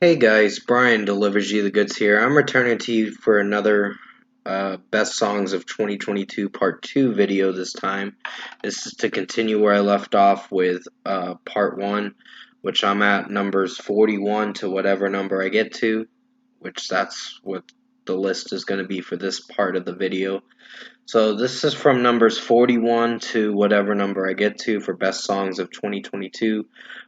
Hey guys, Brian delivers you the goods here. I'm returning to you for another Best Songs of 2022 Part 2 video this time. This is to continue where I left off with Part 1, which I'm at numbers 41 to whatever number I get to, which that's what the list is going to be for this part of the video. So this is from numbers 41 to whatever number I get to for Best Songs of 2022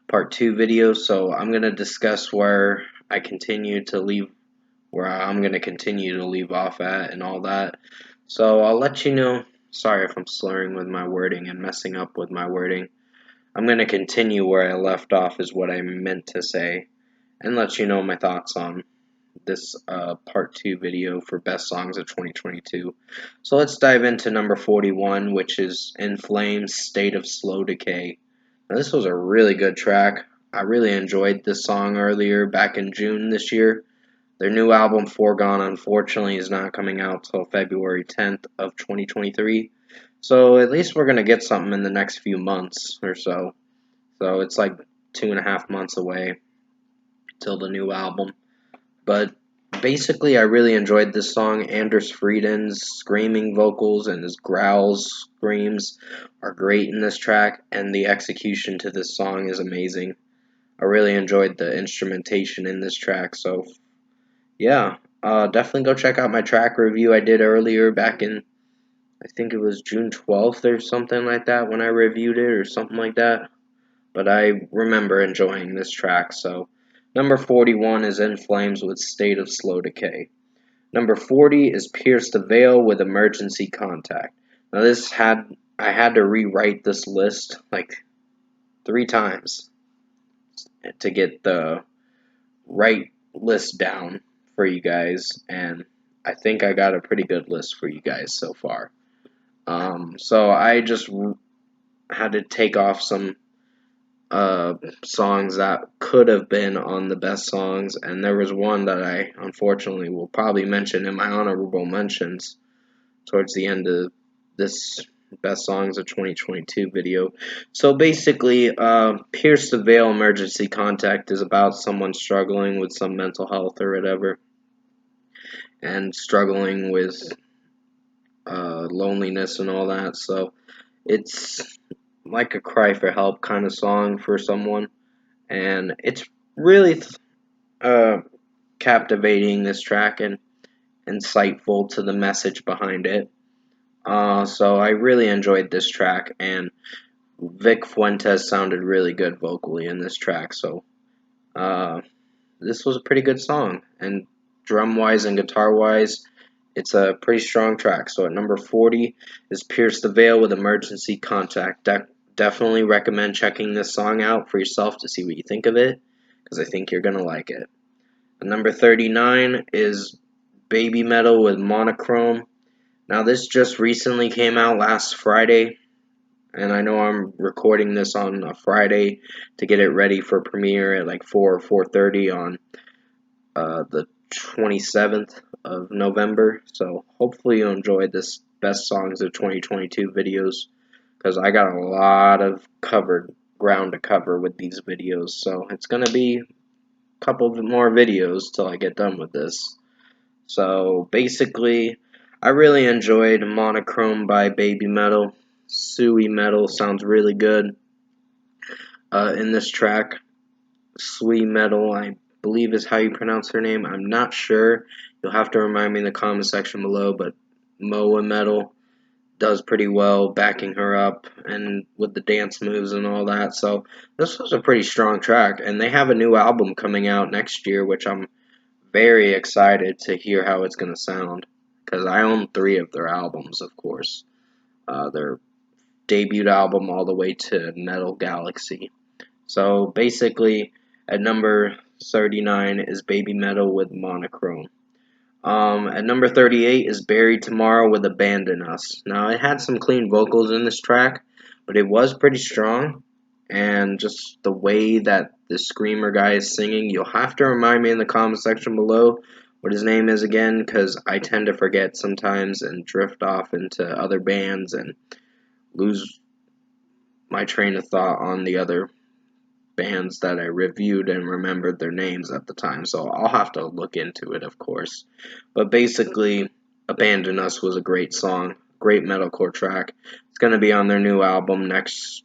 Part 2 video. So I'm going to discuss where I'm going to continue to leave off at and all that. So I'll let you know. Sorry if I'm slurring with my wording and messing up with my wording. I'm going to continue where I left off is what I meant to say and let you know my thoughts on this part 2 video for best songs of 2022. So let's dive into number 41, which is In Flames State of Slow Decay. Now, this was a really good track. I really enjoyed this song earlier back in June this year. Their new album Foregone unfortunately is not coming out till February 10th of 2023. So at least we're going to get something in the next few months or so. So it's like 2.5 months away till the new album. But basically, I really enjoyed this song. Anders Frieden's screaming vocals and his growls, screams are great in this track, and the execution to this song is amazing. I really enjoyed the instrumentation in this track, so yeah, definitely go check out my track review I did earlier back in, I think it was June 12th or something like that when I reviewed it or something like that. But I remember enjoying this track, so number 41 is In Flames with State of Slow Decay. Number 40 is Pierce the Veil with Emergency Contact. Now I had to rewrite this list like 3 times to get the right list down for you guys, and I think I got a pretty good list for you guys so far. So I just had to take off some songs that could have been on the best songs, and there was one that I unfortunately will probably mention in my honorable mentions towards the end of this best songs of 2022 video. So basically, Pierce the Veil Emergency Contact is about someone struggling with some mental health or whatever, and struggling with loneliness and all that. So it's like a cry for help kind of song for someone, and it's really uh, captivating, this track, and insightful to the message behind it. So I really enjoyed this track, and Vic Fuentes sounded really good vocally in this track. So uh, this was a pretty good song, and drum wise and guitar wise, it's a pretty strong track. So at number 40 is Pierce the Veil with Emergency Contact. Definitely recommend checking this song out for yourself to see what you think of it, because I think you're gonna like it. And number 39 is Baby Metal with Monochrome. Now, this just recently came out last Friday, and I know I'm recording this on a Friday to get it ready for premiere at like 4 or 4:30 on the 27th of November. So hopefully you enjoyed this Best Songs of 2022 videos, because I got a lot of covered ground to cover with these videos. So it's going to be a couple of more videos till I get done with this. So basically, I really enjoyed Monochrome by Baby Metal. Sui Metal sounds really good in this track. Sui Metal, I believe is how you pronounce her name. I'm not sure. You'll have to remind me in the comment section below, but Moa Metal does pretty well backing her up and with the dance moves and all that. So this was a pretty strong track, and they have a new album coming out next year, which I'm very excited to hear how it's going to sound, because I own 3 of their albums, of course. Their debut album all the way to Metal Galaxy. So basically, at number 39 is Baby Metal with Monochrome. At number 38 is Buried Tomorrow with Abandon Us. Now, it had some clean vocals in this track, but it was pretty strong. And just the way that the screamer guy is singing, you'll have to remind me in the comment section below what his name is again, because I tend to forget sometimes and drift off into other bands and lose my train of thought on the other bands that I reviewed and remembered their names at the time, so I'll have to look into it, of course. But basically, Abandon Us was a great song, great metalcore track. It's going to be on their new album next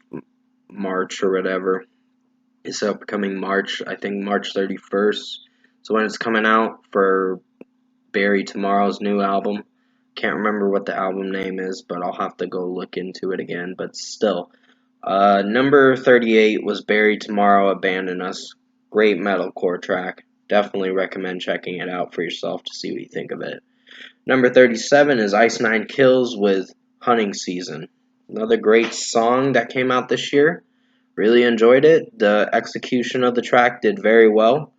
March or whatever. It's upcoming March, I think March 31st. So when it's coming out for Barry Tomorrow's new album. Can't remember what the album name is, but I'll have to go look into it again. But still, number 38 was Barry Tomorrow, Abandon Us. Great metalcore track. Definitely recommend checking it out for yourself to see what you think of it. Number 37 is Ice Nine Kills with Hunting Season. Another great song that came out this year. Really enjoyed it. The execution of the track did very well.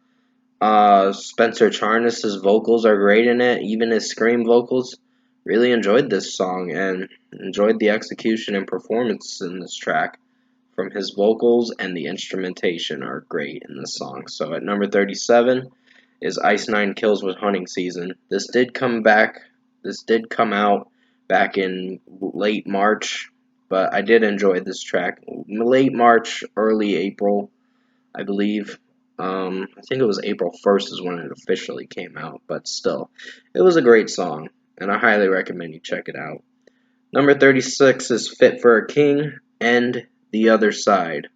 Spencer Charnas's vocals are great in it, even his scream vocals. Really enjoyed this song and enjoyed the execution and performance in this track from his vocals, and the instrumentation are great in this song. So at number 37 is Ice Nine Kills with Hunting Season. This did come out back in late March, but I did enjoy this track. Late March, early April, I believe. I think it was April 1st is when it officially came out, but still, it was a great song, and I highly recommend you check it out. Number 36 is Fit for a King and The Other Side.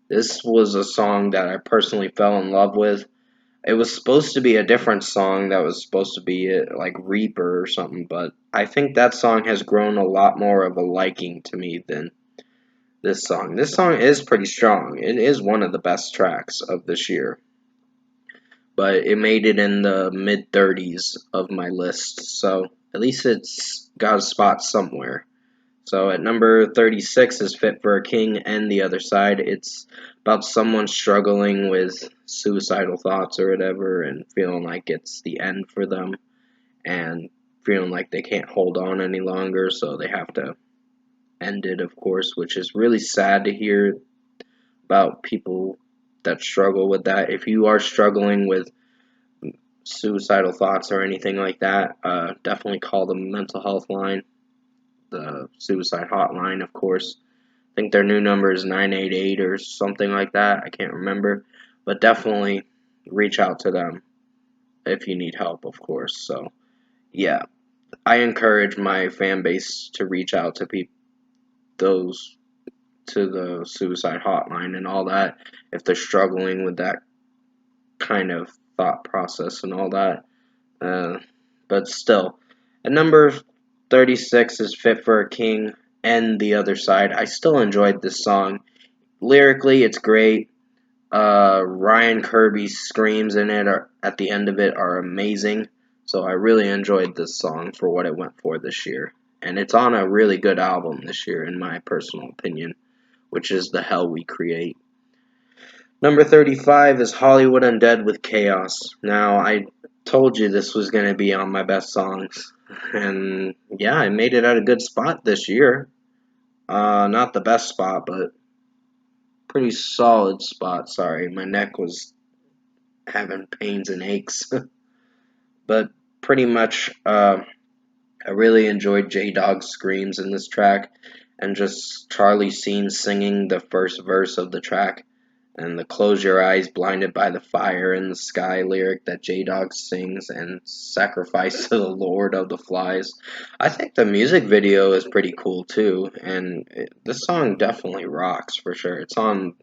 This was a song that I personally fell in love with. It was supposed to be a different song that was supposed to be like Reaper or something, but I think that song has grown a lot more of a liking to me than this song. This song is pretty strong. It is one of the best tracks of this year, but it made it in the mid 30s of my list, so at least it's got a spot somewhere. So at number 36 is Fit for a King and The Other Side. It's about someone struggling with suicidal thoughts or whatever and feeling like it's the end for them and feeling like they can't hold on any longer, so they have to end it, of course, which is really sad to hear about people that struggle with that. If you are struggling with suicidal thoughts or anything like that, definitely call the mental health line, the suicide hotline, of course. I think their new number is 988 or something like that. I can't remember. But definitely reach out to them if you need help, of course. So, yeah. I encourage my fan base to reach out to those to the suicide hotline and all that if they're struggling with that kind of thought process and all that. But still, at number 36 is Fit for a King and The Other Side. I still enjoyed this song. Lyrically, it's great. Ryan Kirby's screams in it at the end of it are amazing. So I really enjoyed this song for what it went for this year. And it's on a really good album this year, in my personal opinion, which is The Hell We Create. Number 35 is Hollywood Undead with Chaos. Now, I told you this was going to be on my best songs. And yeah, I made it at a good spot this year. Not the best spot, but pretty solid spot. Sorry, my neck was having pains and aches. But pretty much, I really enjoyed J Dog's screams in this track, and just Charlie Sheen singing the first verse of the track, and the Close Your Eyes Blinded by the Fire in the Sky lyric that J Dog sings, and Sacrifice to the Lord of the Flies. I think the music video is pretty cool too, and this song definitely rocks for sure. It's on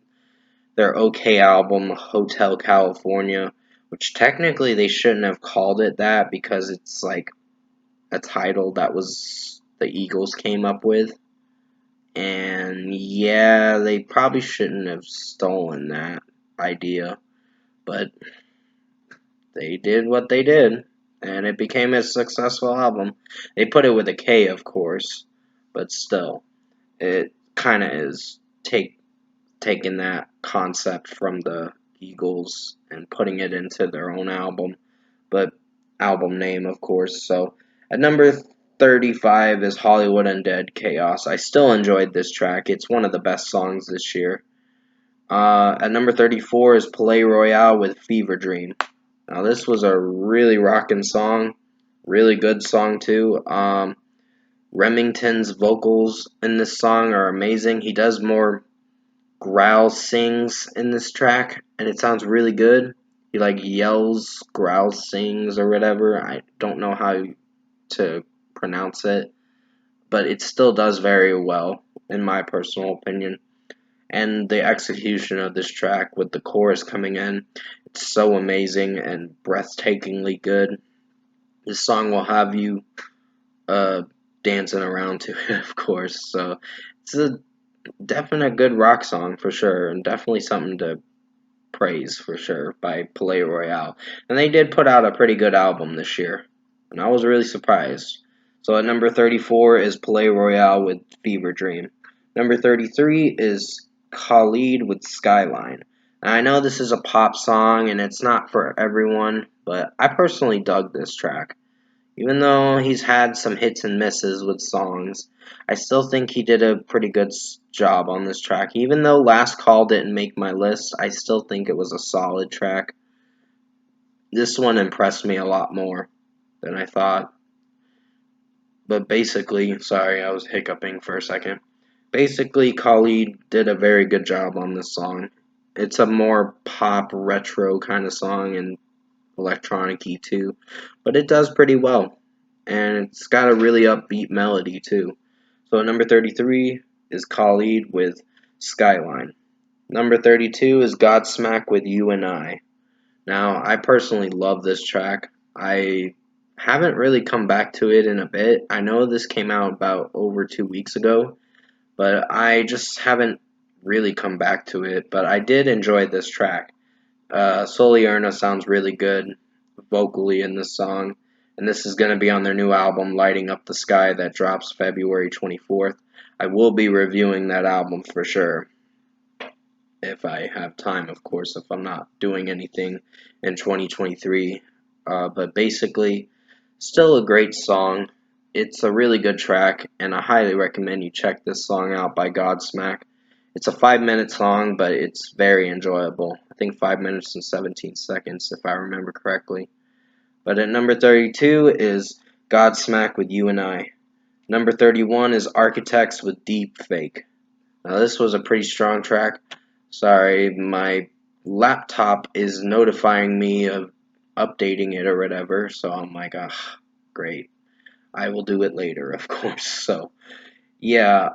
their OK album, Hotel California, which technically they shouldn't have called it that because it's like a title that was the Eagles came up with. And yeah, they probably shouldn't have stolen that idea, but they did what they did, and it became a successful album. They put it with a K, of course, but still, it kind of is taking that concept from the Eagles and putting it into their own album, but album name, of course. So at number 35 is Hollywood Undead Chaos. I still enjoyed this track. It's one of the best songs this year. At number 34 is Palais Royale with Fever Dream. Now this was a really rockin' song, really good song too. Remington's vocals in this song are amazing. He does more Growl sings in this track, and it sounds really good. He like yells, Growl sings, or whatever. I don't know how to pronounce it, but it still does very well, in my personal opinion. And the execution of this track with the chorus coming in, it's so amazing and breathtakingly good. This song will have you uh, dancing around to it, of course. So it's a definite good rock song for sure, and definitely something to praise for sure by Palais Royale. And they did put out a pretty good album this year, and I was really surprised. So at number 34 is Palais Royale with Fever Dream. Number 33 is Khalid with Skyline. Now, I know this is a pop song and it's not for everyone, but I personally dug this track. Even though he's had some hits and misses with songs, I still think he did a pretty good job on this track. Even though Last Call didn't make my list, I still think it was a solid track. This one impressed me a lot more than I thought. But basically, sorry, I was hiccuping for a second. Basically, Khalid did a very good job on this song. It's a more pop, retro kind of song and electronic-y too, but it does pretty well. And it's got a really upbeat melody too. So at number 33 is Khalid with Skyline. Number 32 is Godsmack with You and I. Now, I personally love this track. I haven't really come back to it in a bit. I know this came out about over 2 weeks ago, but I just haven't really come back to it. But I did enjoy this track. Soli Erna sounds really good vocally in this song, and this is going to be on their new album, Lighting Up the Sky, that drops February 24th. I will be reviewing that album for sure, if I have time, of course, if I'm not doing anything in 2023. But basically, still a great song. It's a really good track, and I highly recommend you check this song out by Godsmack. It's a 5-minute song, but it's very enjoyable. I think 5 minutes and 17 seconds, if I remember correctly. But at number 32 is Godsmack with You and I. Number 31 is Architects with Deep Fake. Now, this was a pretty strong track. Sorry, my laptop is notifying me of updating it or whatever, so I'm like, ah, great. I will do it later, of course. So, yeah,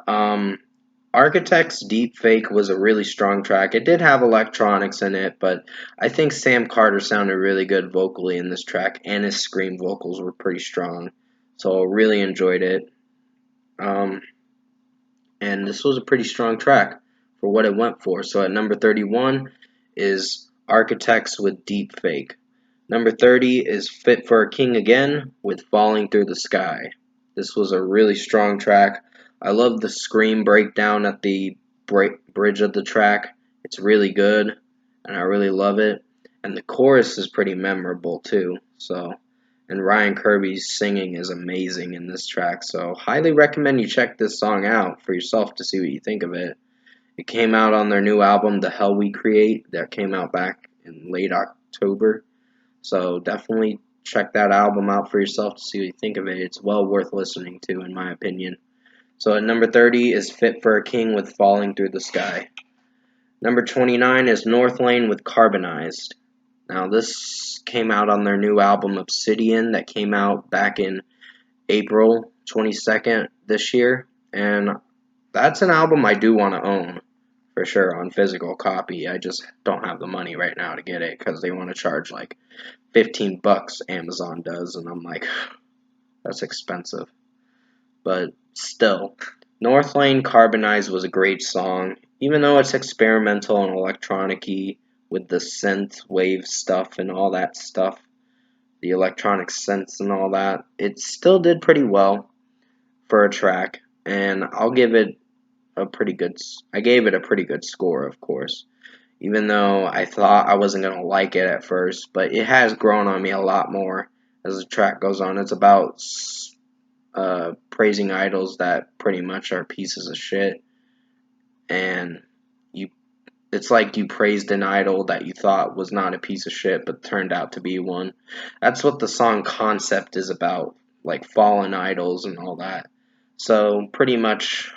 Architects Deepfake was a really strong track. It did have electronics in it, but I think Sam Carter sounded really good vocally in this track, and his scream vocals were pretty strong. So I really enjoyed it. Um, and this was a pretty strong track for what it went for. So at number 31 is Architects with Deepfake. Number 30 is Fit for a King Again with Falling Through the Sky. This was a really strong track. I love the scream breakdown at the bridge of the track. It's really good, and I really love it. And the chorus is pretty memorable too. So, and Ryan Kirby's singing is amazing in this track. So, highly recommend you check this song out for yourself to see what you think of it. It came out on their new album, The Hell We Create, that came out back in late October. So definitely check that album out for yourself to see what you think of it. It's well worth listening to, in my opinion. So at number 30 is Fit for a King with Falling Through the Sky. Number 29 is Northlane with Carbonized. Now this came out on their new album Obsidian that came out back in April 22nd this year. And that's an album I do want to own for sure on physical copy. I just don't have the money right now to get it because they want to charge like $15 Amazon does, and I'm like, that's expensive. But still, Northlane Carbonized was a great song, even though it's experimental and electronic-y with the synth wave stuff and all that stuff, the electronic synths and all that. It still did pretty well for a track, and I'll give it I gave it a pretty good score, of course. Even though I thought I wasn't going to like it at first, but it has grown on me a lot more as the track goes on. It's about praising idols that pretty much are pieces of shit, and it's like you praised an idol that you thought was not a piece of shit but turned out to be one. That's what the song concept is about, like fallen idols and all that. So pretty much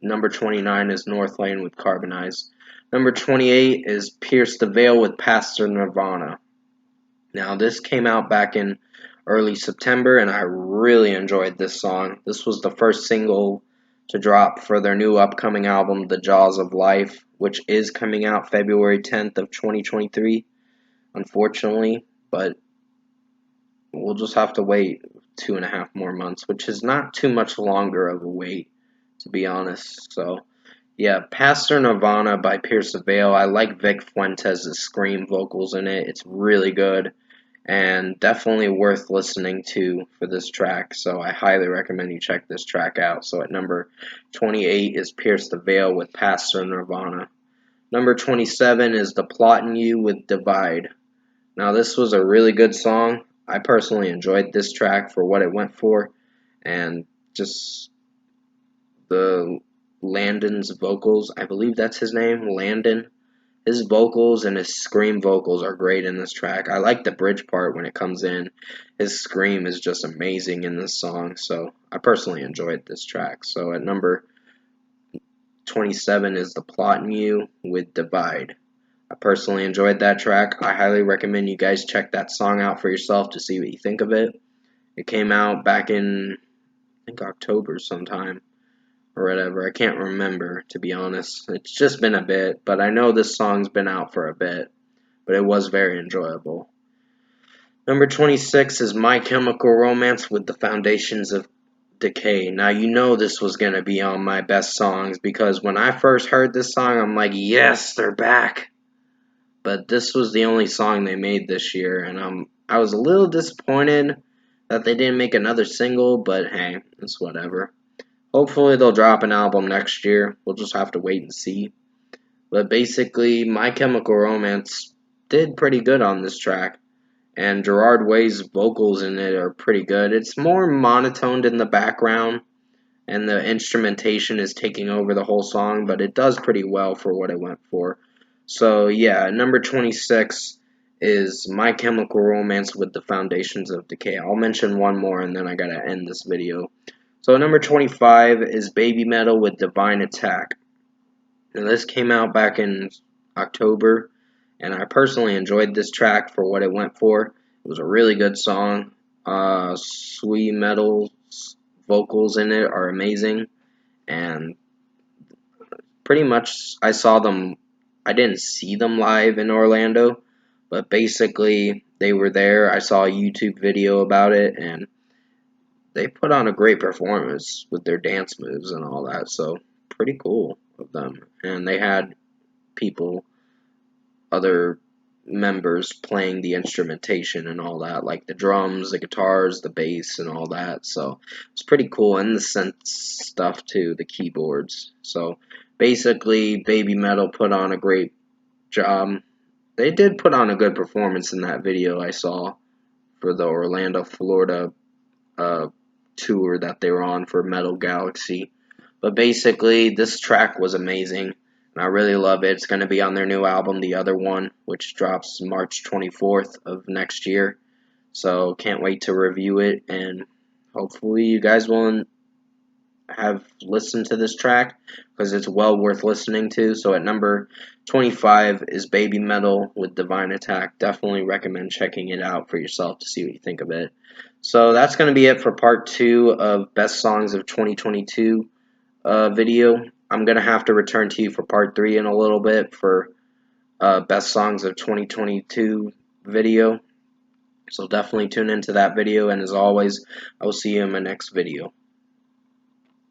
Number 29 is Northlane with Carbonize. Number 28 is Pierce the Veil with Pastor Nirvana. Now, this came out back in early September, and I really enjoyed this song. This was the first single to drop for their new upcoming album, The Jaws of Life, which is coming out February 10th of 2023, unfortunately, but we'll just have to wait 2.5 more months, which is not too much longer of a wait, to be honest. So, yeah, Pastor Nirvana by Pierce the Veil. I like Vic Fuentes' scream vocals in it. It's really good and definitely worth listening to for this track. So I highly recommend you check this track out. So at number 28 is Pierce the Veil with Pastor Nirvana. Number 27 is The Plottin' You with Divide. Now, this was a really good song. I personally enjoyed this track for what it went for, and just the Landon's vocals. I believe that's his name, Landon. His vocals and his scream vocals are great in this track. I like the bridge part when it comes in. His scream is just amazing in this song, so I personally enjoyed this track. So at number 27 is The Plottin' You with Divide. I personally enjoyed that track. I highly recommend you guys check that song out for yourself to see what you think of it. It came out back in, I think, October sometime or whatever. I can't remember, to be honest. It's just been a bit, but I know this song's been out for a bit, but it was very enjoyable. Number 26 is My Chemical Romance with The Foundations of Decay. Now, you know this was going to be on my best songs because when I first heard this song, I'm like, yes, they're back. But this was the only song they made this year, and I was a little disappointed that they didn't make another single, but hey, it's whatever. Hopefully they'll drop an album next year. We'll just have to wait and see. But basically, My Chemical Romance did pretty good on this track, and Gerard Way's vocals in it are pretty good. It's more monotoned in the background, and the instrumentation is taking over the whole song, but it does pretty well for what it went for. So yeah, number 26 is My Chemical Romance with The Foundations of Decay. I'll mention one more and then I gotta end this video. So number 25 is Baby Metal with Divine Attack. Now this came out back in October, and I personally enjoyed this track for what it went for. It was a really good song. Sweet Metal's vocals in it are amazing, and pretty much I didn't see them live in Orlando, but basically they were there. I saw a YouTube video about it, and they put on a great performance with their dance moves and all that, so pretty cool of them. And they had other members playing the instrumentation and all that, like the drums, the guitars, the bass, and all that. So it's pretty cool, and the synth stuff too, the keyboards. So basically, Baby Metal put on a great job. They did put on a good performance in that video I saw for the Orlando, Florida tour that they were on for Metal Galaxy. But basically, this track was amazing, and I really love it. It's going to be on their new album, The Other One, which drops March 24th of next year. So can't wait to review it, and hopefully you guys will have listened to this track because it's well worth listening to. So at number 25 is Baby Metal with Divine Attack. Definitely recommend checking it out for yourself to see what you think of it. So that's going to be it for part 2 of Best Songs of 2022 video. I'm going to have to return to you for part 3 in a little bit for Best Songs of 2022 video. So definitely tune into that video, and as always, I will see you in my next video.